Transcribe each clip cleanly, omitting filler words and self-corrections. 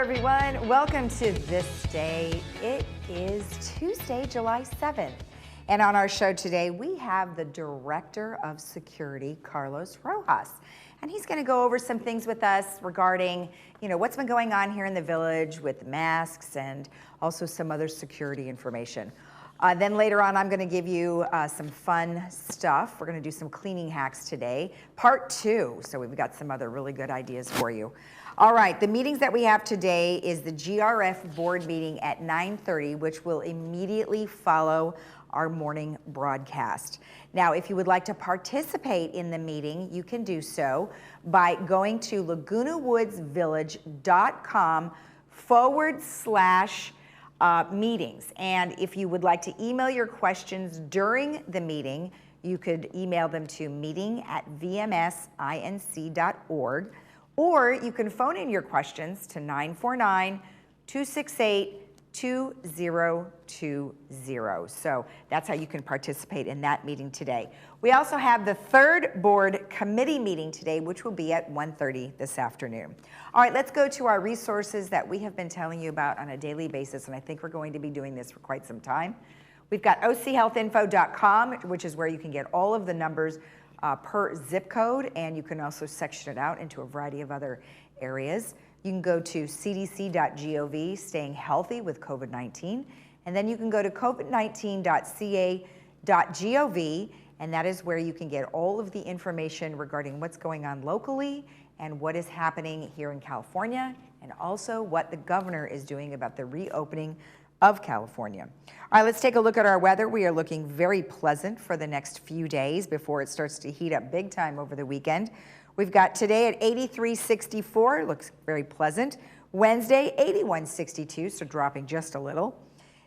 everyone. Welcome to This Day. It is Tuesday, July 7th. And on our show today, we have the Director of Security, Carlos Rojas. And he's going to go over some things with us regarding, what's been going on here in the village with masks and also some other security information. Then later on, I'm going to give you some fun stuff. We're going to do some cleaning hacks today, part 2. So we've got some other really good ideas for you. All right, the meetings that we have today is the Grf Board Meeting at 9:30, which will immediately follow our morning broadcast. Now, if you would like to participate in the meeting, you can do so by going to lagunawoodsvillage.com/meetings. And if you would like to email your questions during the meeting, you could email them to meeting@vmsinc.org, or you can phone in your questions to 949-268-2020. So that's how you can participate in that meeting today. We also have the third board committee meeting today, which will be at 1:30 this afternoon. All right, let's go to our resources that we have been telling you about on a daily basis, and I think we're going to be doing this for quite some time. We've got OCHealthInfo.com, which is where you can get all of the numbers per zip code, and you can also section it out into a variety of other areas. You can go to cdc.gov, staying healthy with COVID-19, and then you can go to covid19.ca.gov, and that is where you can get all of the information regarding what's going on locally and what is happening here in California, and also what the governor is doing about the reopening of California. All right, let's take a look at our weather. We are looking very pleasant for the next few days before it starts to heat up big time over the weekend. We've got today at 83.64, looks very pleasant. Wednesday, 81.62, so dropping just a little.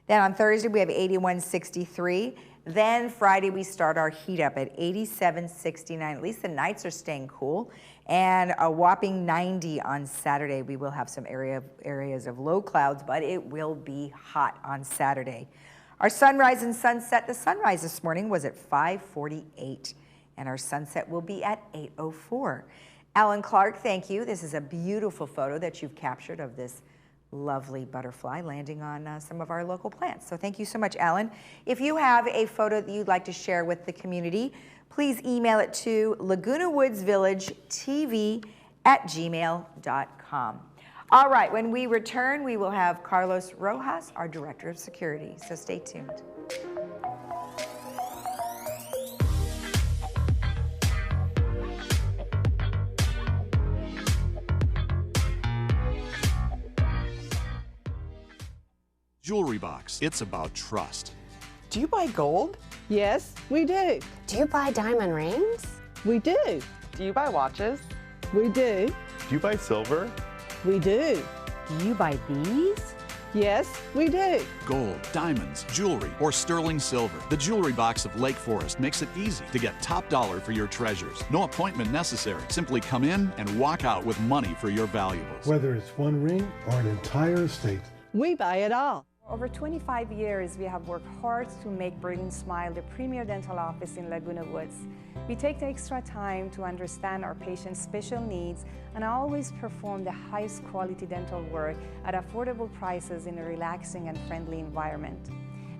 Then on Thursday, we have 81.63. Then Friday, we start our heat up at 87.69. At least the nights are staying cool. And a whopping 90 on Saturday. We will have some areas of low clouds, but it will be hot on Saturday. Our sunrise and sunset, the sunrise this morning was at 5:48, and our sunset will be at 8:04. Alan Clark, thank you. This is a beautiful photo that you've captured of this lovely butterfly landing on some of our local plants. So thank you so much, Alan. If you have a photo that you'd like to share with the community, please email it to lagunawoodsvillagetv@gmail.com. All right, when we return, we will have Carlos Rojas, our Director of Security. So stay tuned. Jewelry box. It's about trust. Do you buy gold? Yes, we do. Do you buy diamond rings? We do. Do you buy watches? We do. Do you buy silver? We do. Do you buy these? Yes, we do. Gold, diamonds, jewelry, or sterling silver. The Jewelry Box of Lake Forest makes it easy to get top dollar for your treasures. No appointment necessary. Simply come in and walk out with money for your valuables. Whether it's one ring or an entire estate. We buy it all. Over 25 years, we have worked hard to make Brilliant Smile the premier dental office in Laguna Woods. We take the extra time to understand our patients' special needs and always perform the highest quality dental work at affordable prices in a relaxing and friendly environment.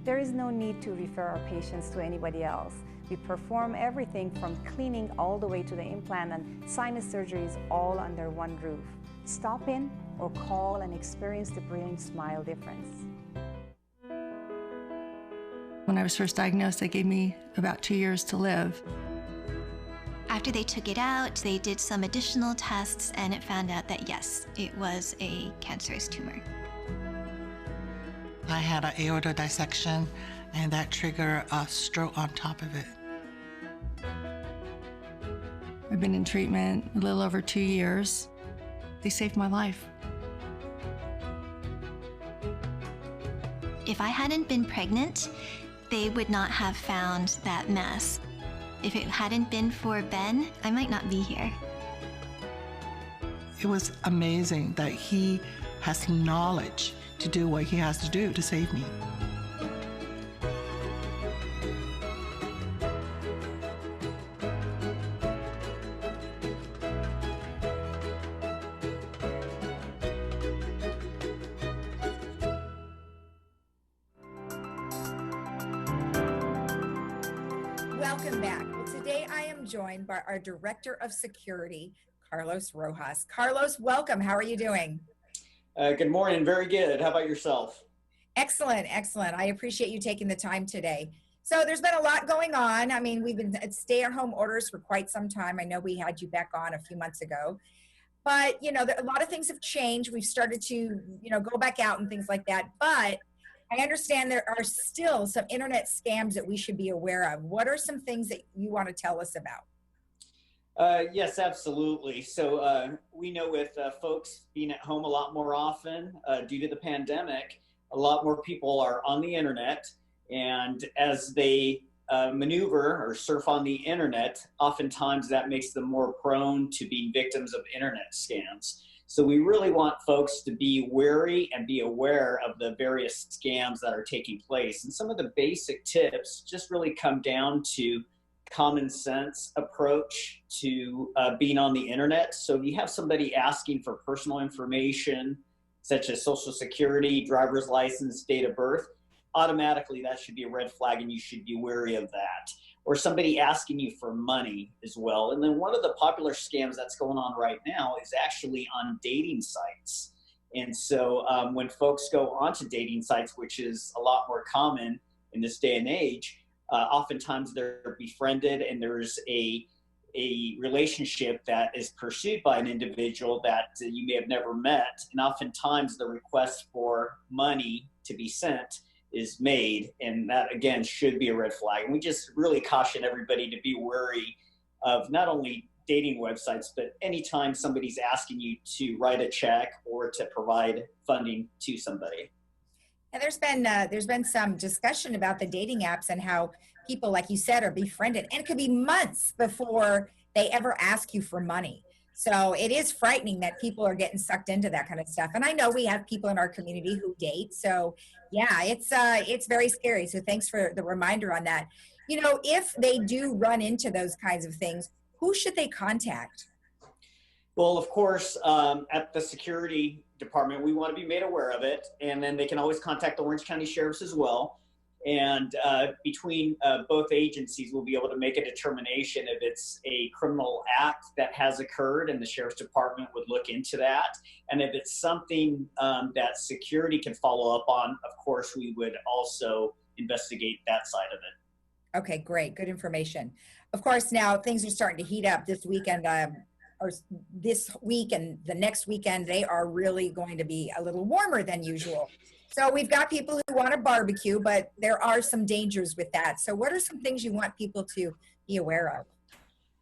There is no need to refer our patients to anybody else. We perform everything from cleaning all the way to the implant and sinus surgeries all under one roof. Stop in or call and experience the Brilliant Smile difference. When I was first diagnosed, they gave me about 2 years to live. After they took it out, they did some additional tests, and it found out that yes, it was a cancerous tumor. I had an aorta dissection, and that triggered a stroke on top of it. I've been in treatment a little over 2 years. They saved my life. If I hadn't been pregnant, they would not have found that mess. If it hadn't been for Ben, I might not be here. It was amazing that he has knowledge to do what he has to do to save me. Welcome back. Well, today I am joined by our Director of Security, Carlos Rojas. Carlos, welcome. How are you doing? Good morning. Very good. How about yourself? Excellent, excellent. I appreciate you taking the time today. So there's been a lot going on. I mean, we've been at stay-at-home orders for quite some time. I know we had you back on a few months ago. But, you know, a lot of things have changed. We've started to, you know, go back out and things like that. But I understand there are still some internet scams that we should be aware of. What are some things that you want to tell us about? Yes, absolutely. So we know with folks being at home a lot more often due to the pandemic, a lot more people are on the internet. And as they maneuver or surf on the internet, oftentimes that makes them more prone to being victims of internet scams. So we really want folks to be wary and be aware of the various scams that are taking place. And some of the basic tips just really come down to common sense approach to being on the internet. So if you have somebody asking for personal information, such as social security, driver's license, date of birth, automatically that should be a red flag and you should be wary of that. Or somebody asking you for money as well. And then one of the popular scams that's going on right now is actually on dating sites. And so when folks go onto dating sites, which is a lot more common in this day and age, oftentimes they're befriended and there's a relationship that is pursued by an individual that you may have never met. And oftentimes the request for money to be sent is made, and that again should be a red flag. And we just really caution everybody to be wary of not only dating websites, but anytime somebody's asking you to write a check or to provide funding to somebody. And there's been some discussion about the dating apps and how people, like you said, are befriended, and it could be months before they ever ask you for money. So it is frightening that people are getting sucked into that kind of stuff. And I know we have people in our community who date. So yeah, it's very scary. So thanks for the reminder on that. You know, if they do run into those kinds of things, who should they contact? Well, of course, at the security department, we want to be made aware of it. And then they can always contact the Orange County Sheriffs as well. And between both agencies, we'll be able to make a determination if it's a criminal act that has occurred, and the Sheriff's Department would look into that. And if it's something that security can follow up on, of course, we would also investigate that side of it. Okay, great. Good information. Of course, now things are starting to heat up this weekend. Or this week and the next weekend, they are really going to be a little warmer than usual. So we've got people who want to barbecue, but there are some dangers with that. So what are some things you want people to be aware of?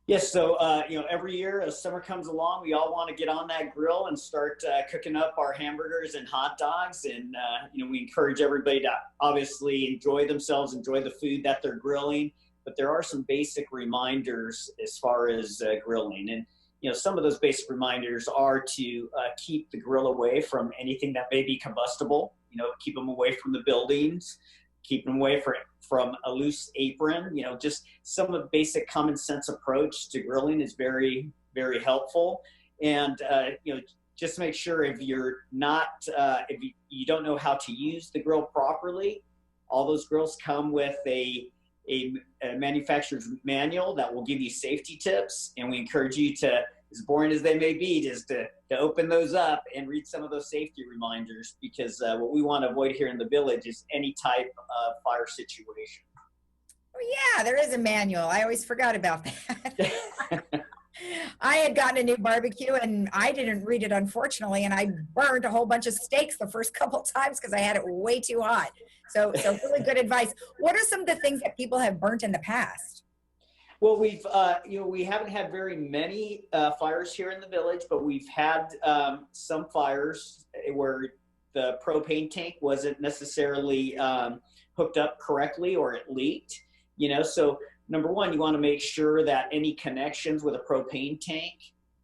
Yes, so you know, every year as summer comes along, we all want to get on that grill and start cooking up our hamburgers and hot dogs. And you know, we encourage everybody to obviously enjoy themselves, enjoy the food that they're grilling. But there are some basic reminders as far as grilling. And you know, some of those basic reminders are to keep the grill away from anything that may be combustible. You know, keep them away from the buildings, keep them away from a loose apron. You know, just some of the basic common sense approach to grilling is very, very helpful. And, you know, just make sure if you're not, if you don't know how to use the grill properly, all those grills come with a manufacturer's manual that will give you safety tips. And we encourage you to, as boring as they may be, just to open those up and read some of those safety reminders, because what we want to avoid here in the village is any type of fire situation. Oh yeah, there is a manual. I always forgot about that. I had gotten a new barbecue and I didn't read it, unfortunately, and I burned a whole bunch of steaks the first couple times because I had it way too hot. So really good advice. What are some of the things that people have burnt in the past? Well, we've, you know, we haven't had very many fires here in the village, but we've had some fires where the propane tank wasn't necessarily hooked up correctly, or it leaked, you know. So number one, you want to make sure that any connections with a propane tank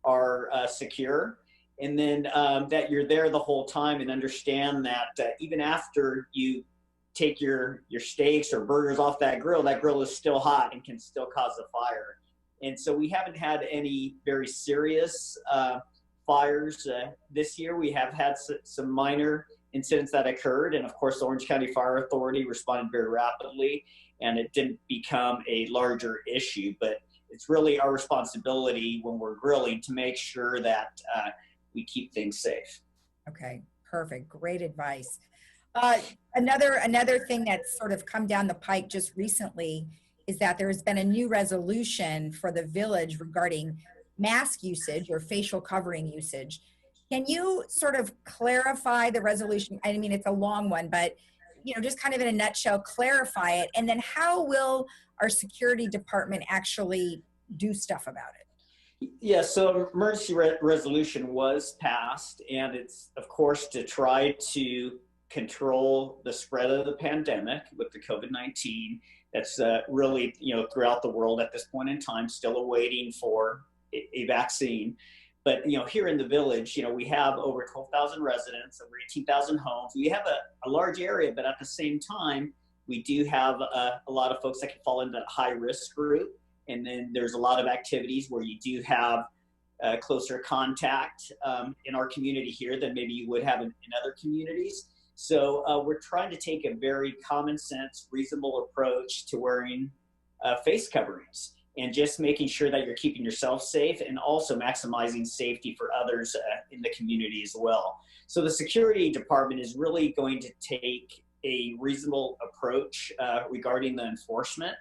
are secure. And then that you're there the whole time, and understand that even after you take your steaks or burgers off that grill is still hot and can still cause a fire. And so we haven't had any very serious fires this year. We have had some minor incidents that occurred, and of course the Orange County Fire Authority responded very rapidly. and it didn't become a larger issue. But it's really our responsibility when we're grilling to make sure that we keep things safe. Okay, perfect. Great advice. Another thing that's sort of come down the pike just recently is that there has been a new resolution for the village regarding mask usage or facial covering usage. Can you sort of clarify the resolution? I mean, it's a long one, but just kind of in a nutshell, clarify it. And then how will our security department actually do stuff about it? Yeah, so emergency resolution was passed, and it's, of course, to try to control the spread of the pandemic with the COVID-19. That's really, throughout the world at this point in time, still awaiting for a vaccine. But, here in the village, we have over 12,000 residents, over 18,000 homes. We have a large area, but at the same time, we do have a lot of folks that can fall into that high-risk group. And then there's a lot of activities where you do have closer contact in our community here than maybe you would have in other communities. So we're trying to take a very common sense, reasonable approach to wearing face coverings and just making sure that you're keeping yourself safe and also maximizing safety for others in the community as well. So the security department is really going to take a reasonable approach regarding the enforcement.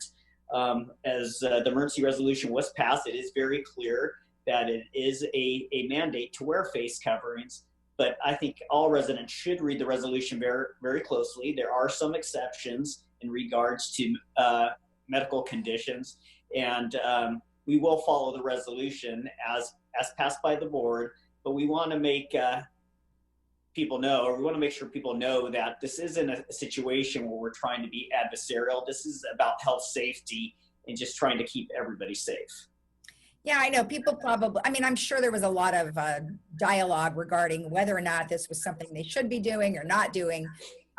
As the emergency resolution was passed, it is very clear that it is a mandate to wear face coverings, but I think all residents should read the resolution very, very closely. There are some exceptions in regards to medical conditions, and we will follow the resolution as passed by the board, but we want to make people know, or we want to make sure people know that this isn't a situation where we're trying to be adversarial. This is about health safety and just trying to keep everybody safe. Yeah, I know people probably, I'm sure there was a lot of dialogue regarding whether or not this was something they should be doing or not doing.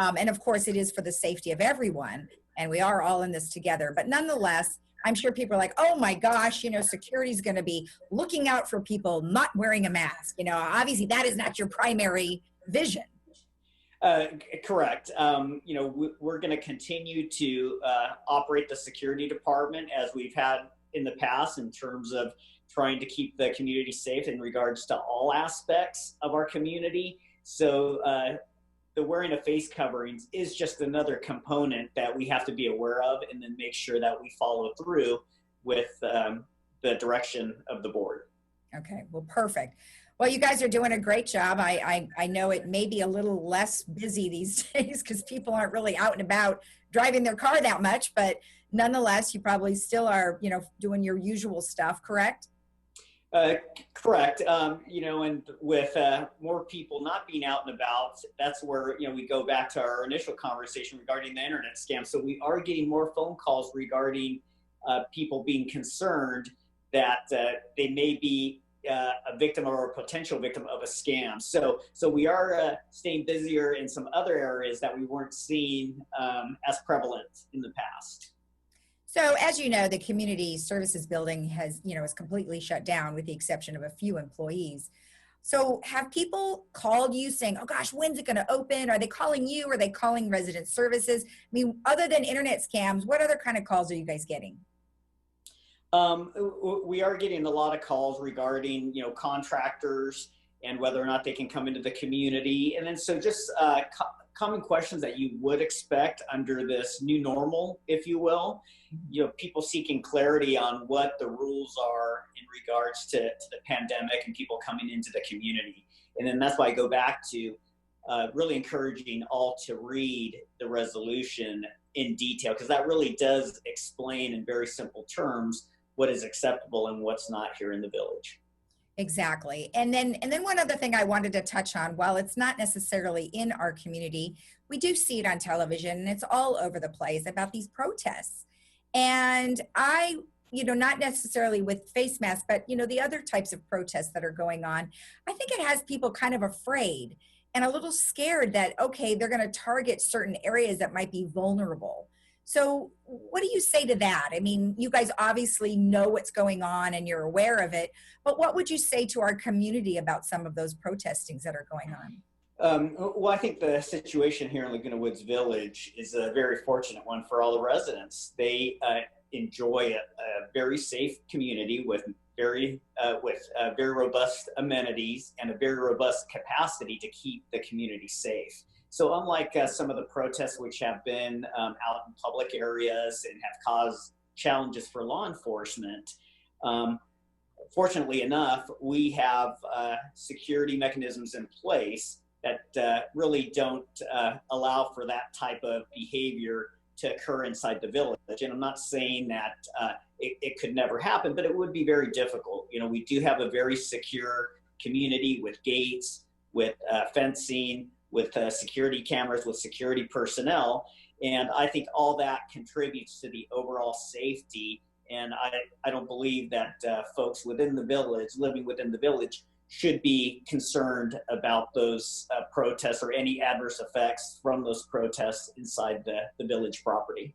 And of course it is for the safety of everyone, and we are all in this together. But nonetheless, I'm sure people are like, oh my gosh, security is going to be looking out for people not wearing a mask. Obviously that is not your primary vision. Correct. We're going to continue to operate the security department as we've had in the past in terms of trying to keep the community safe in regards to all aspects of our community. So the wearing of face coverings is just another component that we have to be aware of and then make sure that we follow through with the direction of the board. Okay, well, perfect. Well, you guys are doing a great job. I know it may be a little less busy these days because people aren't really out and about driving their car that much, but nonetheless, you probably still are, doing your usual stuff, correct? Correct. And with more people not being out and about, that's where, we go back to our initial conversation regarding the internet scam. So we are getting more phone calls regarding people being concerned that they may be a victim or a potential victim of a scam. So we are staying busier in some other areas that we weren't seeing as prevalent in the past. So as you know, the community services building has, is completely shut down with the exception of a few employees. So have people called you saying, oh gosh, when's it going to open? Are they calling you? Are they calling resident services? Other than internet scams, what other kind of calls are you guys getting? We are getting a lot of calls regarding, contractors and whether or not they can come into the community. And then so just common questions that you would expect under this new normal, if you will. People seeking clarity on what the rules are in regards to the pandemic and people coming into the community. And then that's why I go back to really encouraging all to read the resolution in detail, because that really does explain in very simple terms what is acceptable and what's not here in the village. Exactly. And then one other thing I wanted to touch on, while it's not necessarily in our community, we do see it on television and it's all over the place about these protests. And I, not necessarily with face masks, but the other types of protests that are going on, I think it has people kind of afraid and a little scared that, okay, they're going to target certain areas that might be vulnerable. So what do you say to that? You guys obviously know what's going on and you're aware of it, but what would you say to our community about some of those protestings that are going on? Well, I think the situation here in Laguna Woods Village is a very fortunate one for all the residents. They enjoy a very safe community with very robust amenities and a very robust capacity to keep the community safe. So unlike some of the protests which have been out in public areas and have caused challenges for law enforcement, fortunately enough, we have security mechanisms in place that really don't allow for that type of behavior to occur inside the village. And I'm not saying that it could never happen, but it would be very difficult. You know, we do have a very secure community with gates, with fencing, with security cameras, with security personnel. And I think all that contributes to the overall safety. And I don't believe that folks within the village, living within the village, should be concerned about those protests or any adverse effects from those protests inside the village property.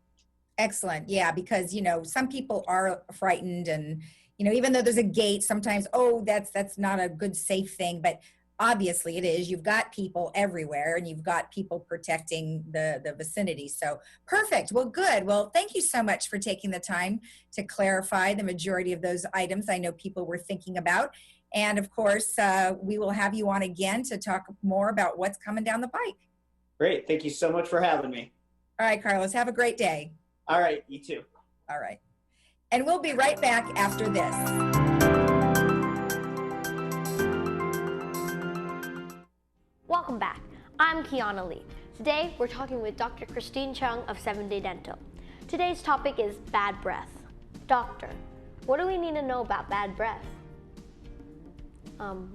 Excellent. Yeah, because, you know, some people are frightened and, you know, even though there's a gate, sometimes, oh, that's not a good, safe thing. But obviously it is. You've got people everywhere and you've got people protecting the vicinity. So perfect. Well, good. Well, thank you so much for taking the time to clarify the majority of those items I know people were thinking about. And of course, we will have you on again to talk more about what's coming down the pike. Great. Thank you so much for having me. All right, Carlos, have a great day. All right, you too. All right. And we'll be right back after this. Welcome back. I'm Kiana Lee. Today, we're talking with Dr. Christine Chung of 7-Day Dental. Today's topic is bad breath. Doctor, what do we need to know about bad breath?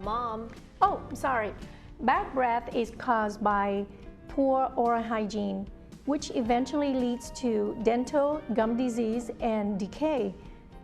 Mom. Oh, sorry. Bad breath is caused by poor oral hygiene, which eventually leads to dental, gum disease, and decay.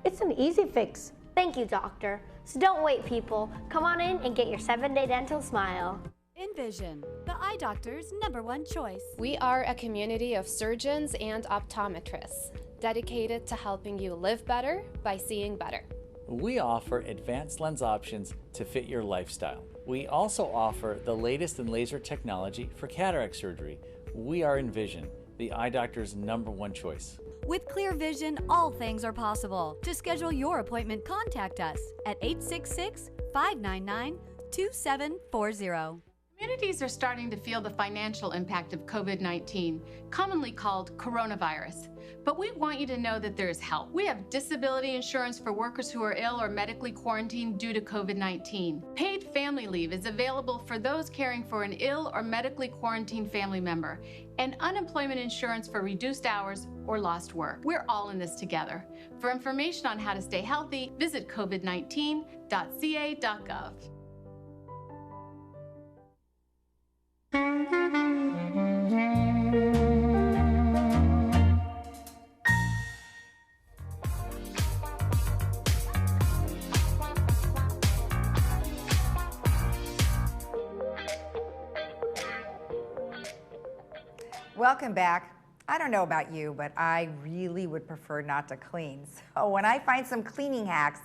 It's an easy fix. Thank you, doctor. So don't wait, people. Come on in and get your 7-Day Dental smile. Envision, the eye doctor's #1 choice. We are a community of surgeons and optometrists dedicated to helping you live better by seeing better. We offer advanced lens options to fit your lifestyle. We also offer the latest in laser technology for cataract surgery. We are Envision, the eye doctor's #1 choice. With clear vision, all things are possible. To schedule your appointment, contact us at 866-599-2740. Communities are starting to feel the financial impact of COVID-19, commonly called coronavirus. But we want you to know that there is help. We have disability insurance for workers who are ill or medically quarantined due to COVID-19. Paid family leave is available for those caring for an ill or medically quarantined family member, and unemployment insurance for reduced hours or lost work. We're all in this together. For information on how to stay healthy, visit covid19.ca.gov. Welcome back. I don't know about you, but I really would prefer not to clean. So when I find some cleaning hacks,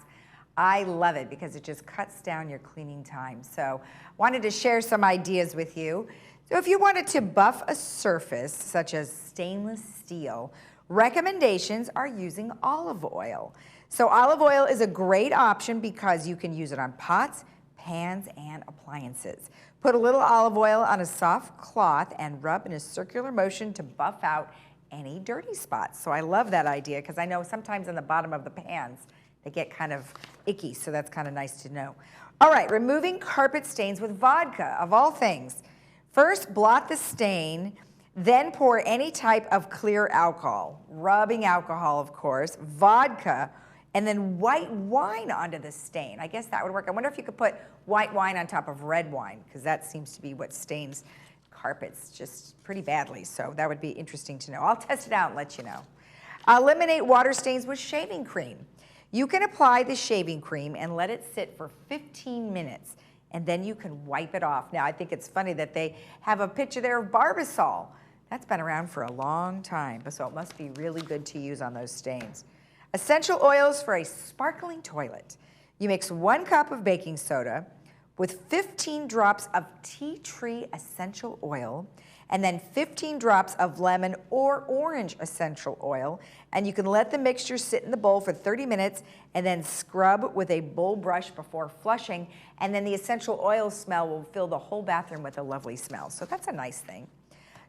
I love it because it just cuts down your cleaning time. So wanted to share some ideas with you. So if you wanted to buff a surface, such as stainless steel, recommendations are using olive oil. So olive oil is a great option because you can use it on pots, pans, and appliances. Put a little olive oil on a soft cloth and rub in a circular motion to buff out any dirty spots. So I love that idea because I know sometimes in the bottom of the pans, they get kind of icky, so that's kind of nice to know. All right, removing carpet stains with vodka, of all things. First, blot the stain, then pour any type of clear alcohol, rubbing alcohol, of course, vodka, and then white wine onto the stain. I guess that would work. I wonder if you could put white wine on top of red wine, because that seems to be what stains carpets just pretty badly. So that would be interesting to know. I'll test it out and let you know. Eliminate water stains with shaving cream. You can apply the shaving cream and let it sit for 15 minutes, and then you can wipe it off. Now, I think it's funny that they have a picture there of Barbasol. That's been around for a long time, so it must be really good to use on those stains. Essential oils for a sparkling toilet. You mix 1 cup of baking soda, with 15 drops of tea tree essential oil, and then 15 drops of lemon or orange essential oil. And you can let the mixture sit in the bowl for 30 minutes and then scrub with a bowl brush before flushing. And then the essential oil smell will fill the whole bathroom with a lovely smell. So that's a nice thing.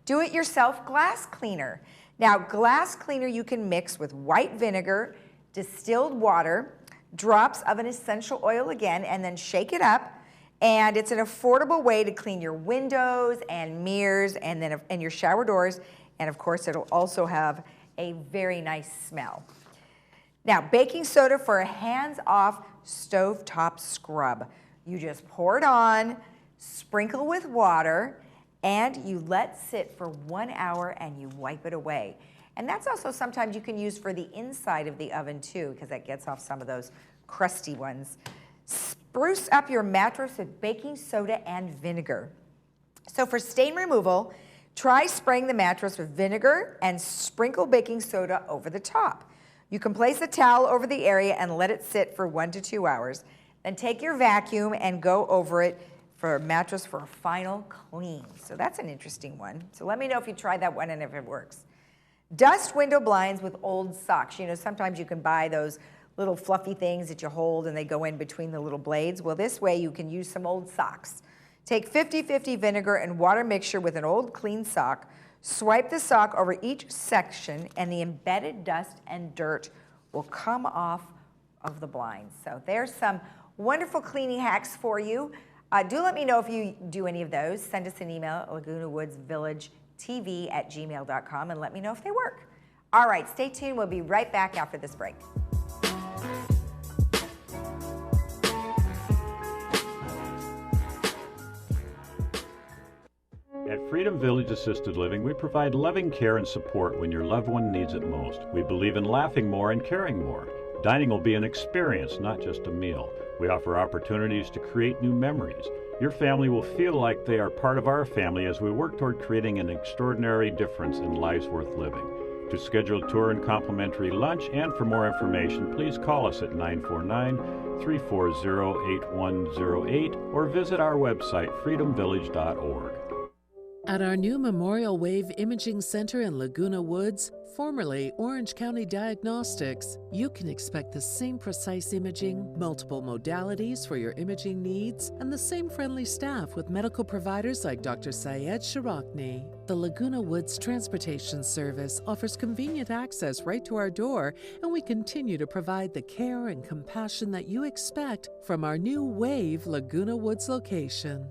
Do-it-yourself glass cleaner. Now, glass cleaner you can mix with white vinegar, distilled water, drops of an essential oil again, and then shake it up. And it's an affordable way to clean your windows and mirrors and your shower doors. And of course, it'll also have a very nice smell. Now, baking soda for a hands-off stovetop scrub. You just pour it on, sprinkle with water, and you let sit for 1 hour and you wipe it away. And that's also sometimes you can use for the inside of the oven too, because that gets off some of those crusty ones. Spruce up your mattress with baking soda and vinegar. So for stain removal, try spraying the mattress with vinegar and sprinkle baking soda over the top. You can place a towel over the area and let it sit for 1 to 2 hours. Then take your vacuum and go over it for a mattress for a final clean. So that's an interesting one. So let me know if you tried that one and if it works. Dust window blinds with old socks. You know, sometimes you can buy those little fluffy things that you hold and they go in between the little blades. Well, this way you can use some old socks. Take 50-50 vinegar and water mixture with an old clean sock. Swipe the sock over each section and the embedded dust and dirt will come off of the blinds. So there's some wonderful cleaning hacks for you. Do let me know if you do any of those. Send us an email at lagunawoodsvillagetv@gmail.com and let me know if they work. All right, stay tuned. We'll be right back after this break. At Freedom Village Assisted Living, we provide loving care and support when your loved one needs it most. We believe in laughing more and caring more. Dining will be an experience, not just a meal. We offer opportunities to create new memories. Your family will feel like they are part of our family as we work toward creating an extraordinary difference in lives worth living. To schedule a tour and complimentary lunch and for more information, please call us at 949-340-8108 or visit our website, freedomvillage.org. At our new Memorial Wave Imaging Center in Laguna Woods, formerly Orange County Diagnostics, you can expect the same precise imaging, multiple modalities for your imaging needs, and the same friendly staff with medical providers like Dr. Syed Sharakni. The Laguna Woods Transportation Service offers convenient access right to our door, and we continue to provide the care and compassion that you expect from our new Wave Laguna Woods location.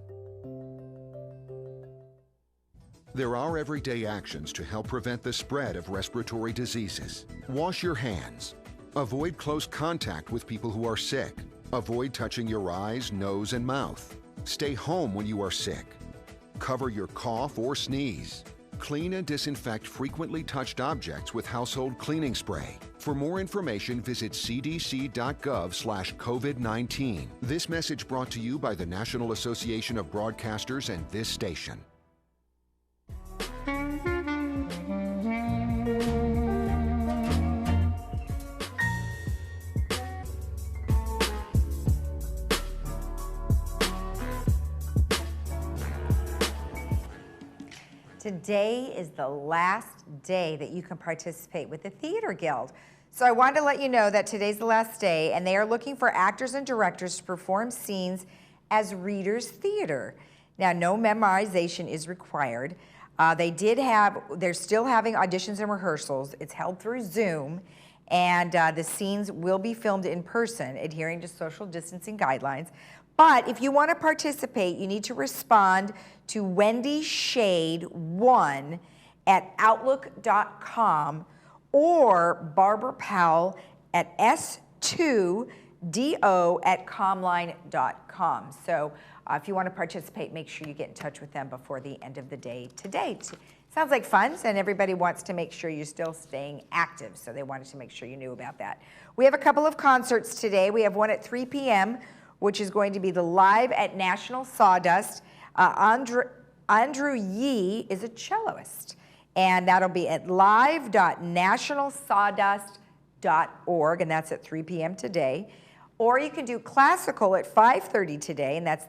There are everyday actions to help prevent the spread of respiratory diseases. Wash your hands. Avoid close contact with people who are sick. Avoid touching your eyes, nose, and mouth. Stay home when you are sick. Cover your cough or sneeze. Clean and disinfect frequently touched objects with household cleaning spray. For more information, visit cdc.gov/COVID-19. This message brought to you by the National Association of Broadcasters and this station. Today is the last day that you can participate with the Theater Guild. So I wanted to let you know that today's the last day, and they are looking for actors and directors to perform scenes as readers' theater. Now, no memorization is required. They're still having auditions and rehearsals. It's held through Zoom, and the scenes will be filmed in person, adhering to social distancing guidelines. But if you want to participate, you need to respond to WendyShade1 at outlook.com or Barbara Powell at s2do@comline.com. So if you want to participate, make sure you get in touch with them before the end of the day today. Sounds like fun, and everybody wants to make sure you're still staying active, so they wanted to make sure you knew about that. We have a couple of concerts today. We have one at 3 p.m., which is going to be the Live at National Sawdust. Andrew Yee is a celloist, and that'll be at live.nationalsawdust.org, and that's at 3 p.m. today. Or you can do classical at 5:30 today, and that's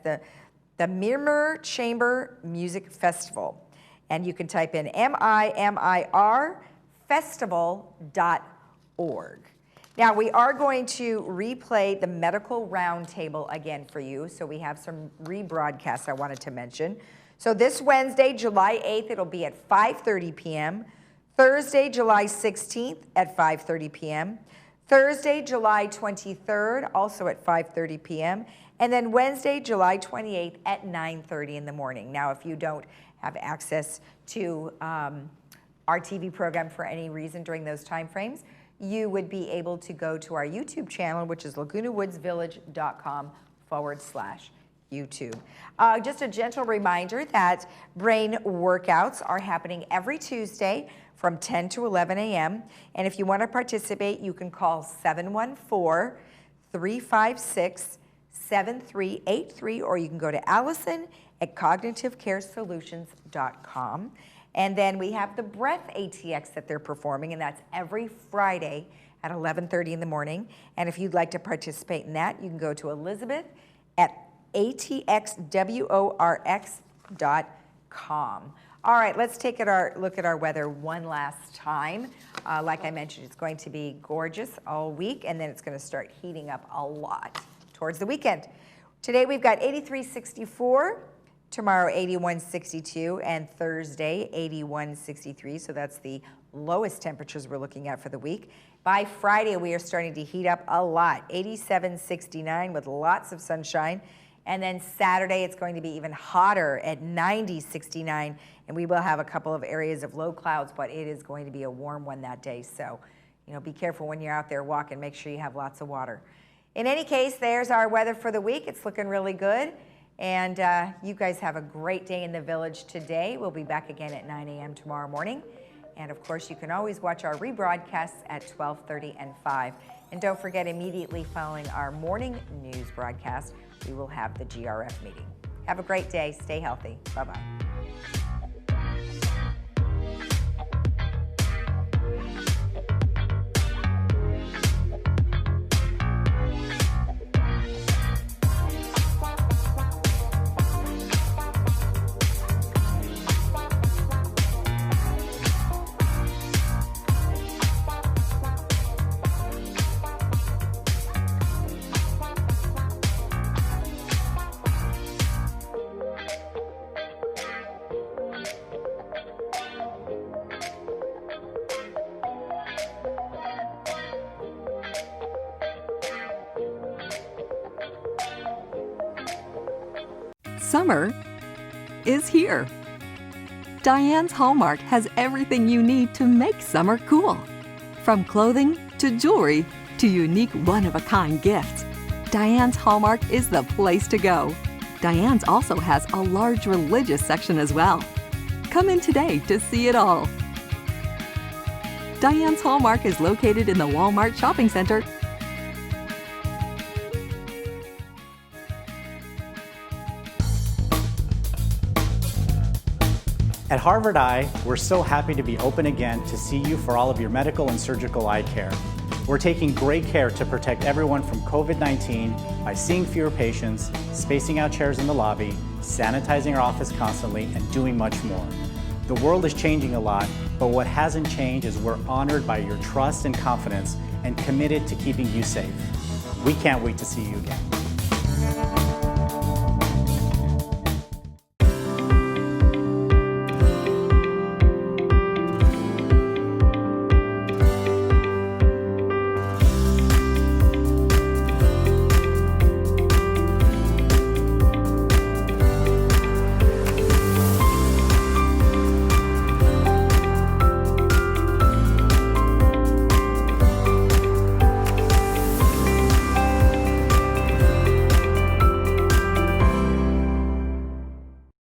the Mirror Chamber Music Festival. And you can type in mirfestival.org. Now, we are going to replay the medical roundtable again for you. So we have some rebroadcasts I wanted to mention. So this Wednesday, July 8th, it'll be at 5:30 p.m. Thursday, July 16th at 5:30 p.m. Thursday, July 23rd, also at 5:30 p.m. And then Wednesday, July 28th at 9:30 in the morning. Now, if you don't have access to our TV program for any reason during those time frames, you would be able to go to our YouTube channel, which is lagunawoodsvillage.com/YouTube. Just a gentle reminder that brain workouts are happening every Tuesday from 10 to 11 a.m. And if you want to participate, you can call 714-356-7383, or you can go to Allison at cognitivecaresolutions.com. And then we have the Breath ATX that they're performing, and that's every Friday at 11:30 in the morning. And if you'd like to participate in that, you can go to Elizabeth at atxworx.com. All right, let's take a look at our weather one last time. Like I mentioned, it's going to be gorgeous all week, and then it's going to start heating up a lot towards the weekend. Today we've got 83-64. Tomorrow, 81-62, and Thursday, 81-63. So that's the lowest temperatures we're looking at for the week. By Friday, we are starting to heat up a lot, 87-69 with lots of sunshine. And then Saturday, it's going to be even hotter at 90-69, and we will have a couple of areas of low clouds, but it is going to be a warm one that day. So, be careful when you're out there walking. Make sure you have lots of water. In any case, there's our weather for the week. It's looking really good. And you guys have a great day in the village today. We'll be back again at 9 a.m. tomorrow morning. And of course, you can always watch our rebroadcasts at 12:30 and 5. And don't forget, immediately following our morning news broadcast, we will have the GRF meeting. Have a great day. Stay healthy. Bye-bye. Summer is here. Diane's Hallmark has everything you need to make summer cool. From clothing to jewelry to unique one-of-a-kind gifts, Diane's Hallmark is the place to go. Diane's also has a large religious section as well. Come in today to see it all. Diane's Hallmark is located in the Walmart Shopping Center. At Harvard Eye, we're so happy to be open again to see you for all of your medical and surgical eye care. We're taking great care to protect everyone from COVID-19 by seeing fewer patients, spacing out chairs in the lobby, sanitizing our office constantly, and doing much more. The world is changing a lot, but what hasn't changed is we're honored by your trust and confidence and committed to keeping you safe. We can't wait to see you again.